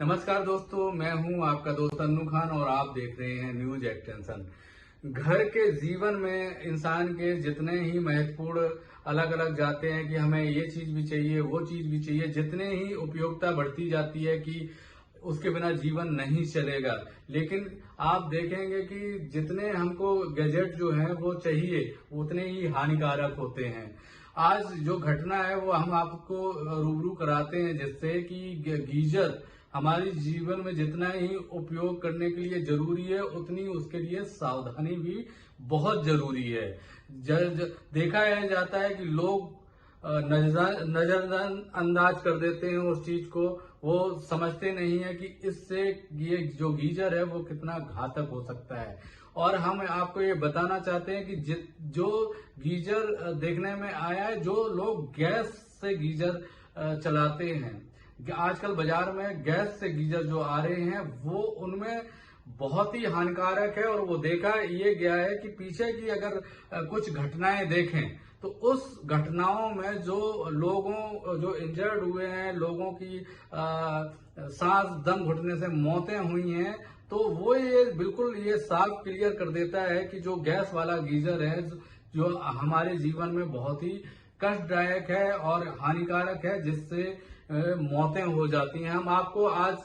नमस्कार दोस्तों, मैं हूं आपका दोस्त अन्नू खान और आप देख रहे हैं न्यूज एक्सटेंशन। घर के जीवन में इंसान के जितने ही महत्वपूर्ण अलग अलग जाते हैं कि हमें ये चीज भी चाहिए, वो चीज भी चाहिए, जितने ही उपयोगिता बढ़ती जाती है कि उसके बिना जीवन नहीं चलेगा। लेकिन आप देखेंगे कि जितने हमको गैजेट जो है वो चाहिए उतने ही हानिकारक होते हैं। आज जो घटना है वो हम आपको रूबरू कराते हैं, जिससे कि गीजर हमारे जीवन में जितना ही उपयोग करने के लिए जरूरी है उतनी उसके लिए सावधानी भी बहुत जरूरी है। देखा जाता है कि लोग नजरअंदाज कर देते हैं उस चीज को। वो समझते नहीं है कि इससे ये जो गीजर है वो कितना घातक हो सकता है। और हम आपको ये बताना चाहते हैं कि जो गीजर देखने में आया है, जो लोग गैस से गीजर चलाते हैं, आजकल बाजार में गैस से गीजर जो आ रहे हैं वो उनमें बहुत ही हानिकारक है। और वो देखा ये गया है कि पीछे की अगर कुछ घटनाएं देखें तो उस घटनाओं में जो इंजर्ड हुए हैं, लोगों की सांस दम घुटने से मौतें हुई हैं, तो वो ये बिल्कुल ये साफ क्लियर कर देता है कि जो गैस वाला गीजर है जो हमारे जीवन में बहुत ही कष्टदायक है और हानिकारक है, जिससे मौतें हो जाती हैं। हम आपको आज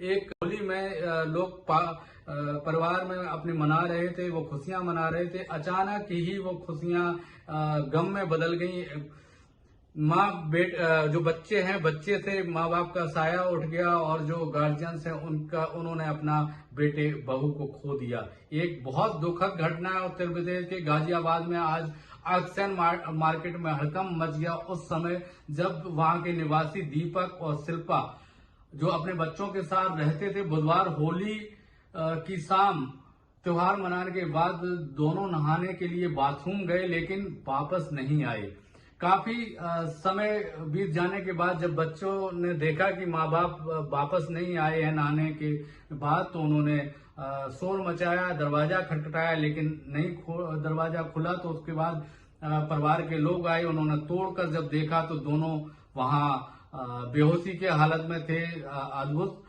एक होली में लोग परिवार में अपने मना रहे थे, वो खुशियां मना रहे थे, अचानक ही वो खुशियां गम में बदल गई। जो बच्चे हैं, बच्चे थे, माँ बाप का साया उठ गया और जो गार्जियंस हैं उन्होंने अपना बेटे बहू को खो दिया। एक बहुत दुखद घटना है उत्तर प्रदेश के गाजियाबाद में। आज ऑक्सीजन मार्केट में हड़कंप मच गया उस समय जब वहां के निवासी दीपक और शिल्पा जो अपने बच्चों के साथ रहते थे, बुधवार होली की शाम त्योहार मनाने के बाद दोनों नहाने के लिए बाथरूम गए लेकिन वापस नहीं आए। काफी समय बीत जाने के बाद जब बच्चों ने देखा कि माँ बाप वापस नहीं आए हैं नहाने के बाद, तो उन्होंने शोर मचाया, दरवाजा खटखटाया, लेकिन नहीं दरवाजा खुला। तो उसके बाद परिवार के लोग आए, उन्होंने तोड़कर जब देखा तो दोनों वहां बेहोशी के हालत में थे, अद्भुत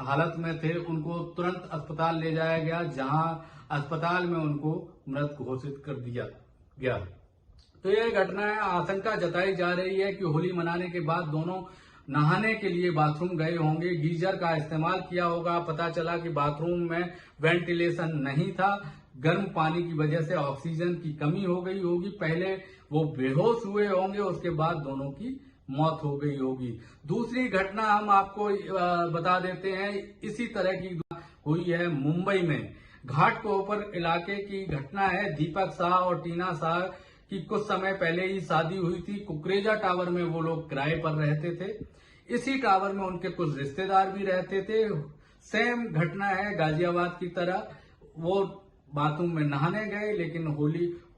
हालत में थे। उनको तुरंत अस्पताल ले जाया गया, जहां अस्पताल में उनको मृत घोषित कर दिया गया। तो यह घटना है, आशंका जताई जा रही है कि होली मनाने के बाद दोनों नहाने के लिए बाथरूम गए होंगे, गीजर का इस्तेमाल किया होगा। पता चला कि बाथरूम में वेंटिलेशन नहीं था, गर्म पानी की वजह से ऑक्सीजन की कमी हो गई होगी। पहले वो बेहोश हुए होंगे, उसके बाद दोनों की मौत हो गई होगी। दूसरी घटना हम आपको बता देते हैं, इसी तरह की हुई है मुंबई में। घाटकोपर इलाके की घटना है। दीपक शाह और टीना शाह की कुछ समय पहले ही शादी हुई थी। कुकरेजा टावर में वो लोग किराए पर रहते थे। इसी टावर में उनके कुछ रिश्तेदार भी रहते थे। सेम घटना है गाजियाबाद की तरह। वो बाथरूम में नहाने गए, लेकिन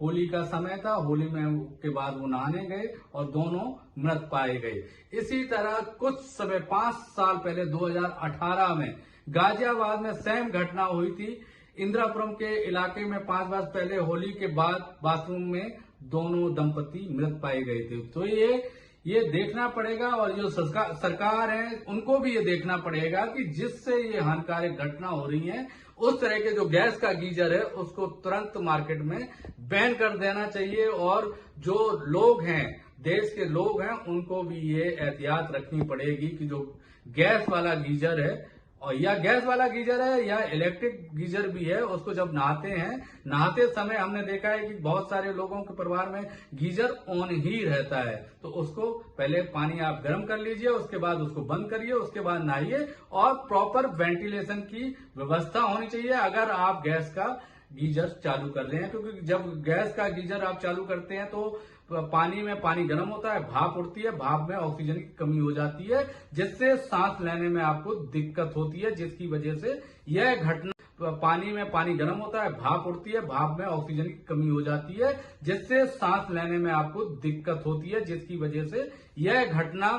होली का समय था, होली में के बाद वो नहाने गए और दोनों मृत पाए गए। इसी तरह कुछ समय 5 साल पहले 2018 में गाजियाबाद में सेम घटना हुई थी। इंदिरापुरम के इलाके में 5 वर्ष पहले होली के बाद बाथरूम में दोनों दंपति मृत पाए गए थे। तो ये देखना पड़ेगा, और जो सरकार है उनको भी ये देखना पड़ेगा कि जिससे ये हानिकारक घटना हो रही है, उस तरह के जो गैस का गीजर है उसको तुरंत मार्केट में बैन कर देना चाहिए। और जो लोग हैं, देश के लोग हैं, उनको भी ये एहतियात रखनी पड़ेगी कि जो गैस वाला गीजर है, और या गैस वाला गीजर है या इलेक्ट्रिक गीजर भी है, उसको जब नहाते समय हमने देखा है कि बहुत सारे लोगों के परिवार में गीजर ऑन ही रहता है। तो उसको पहले पानी आप गर्म कर लीजिए, उसके बाद उसको बंद करिए, उसके बाद नहाइए, और प्रॉपर वेंटिलेशन की व्यवस्था होनी चाहिए अगर आप गैस का गीजर चालू कर रहे हैं। क्योंकि जब गैस का गीजर आप चालू करते हैं तो पानी गर्म होता है, भाप उड़ती है, भाप में ऑक्सीजन की कमी हो जाती है, जिससे सांस लेने में आपको दिक्कत होती है, जिसकी वजह से यह घटना पानी गर्म होता है, भाप उड़ती है, भाप में ऑक्सीजन की कमी हो जाती है, जिससे सांस लेने में आपको दिक्कत होती है, जिसकी वजह से यह घटना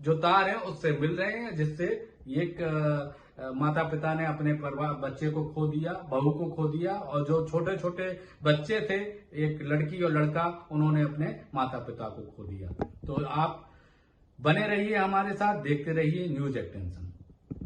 जो तार है उससे मिल रहे हैं, जिससे एक माता पिता ने अपने बच्चे को खो दिया, बहू को खो दिया, और जो छोटे छोटे बच्चे थे, एक लड़की और लड़का, उन्होंने अपने माता पिता को खो दिया। तो आप बने रहिए हमारे साथ, देखते रहिए न्यूज एक्सटेंशन।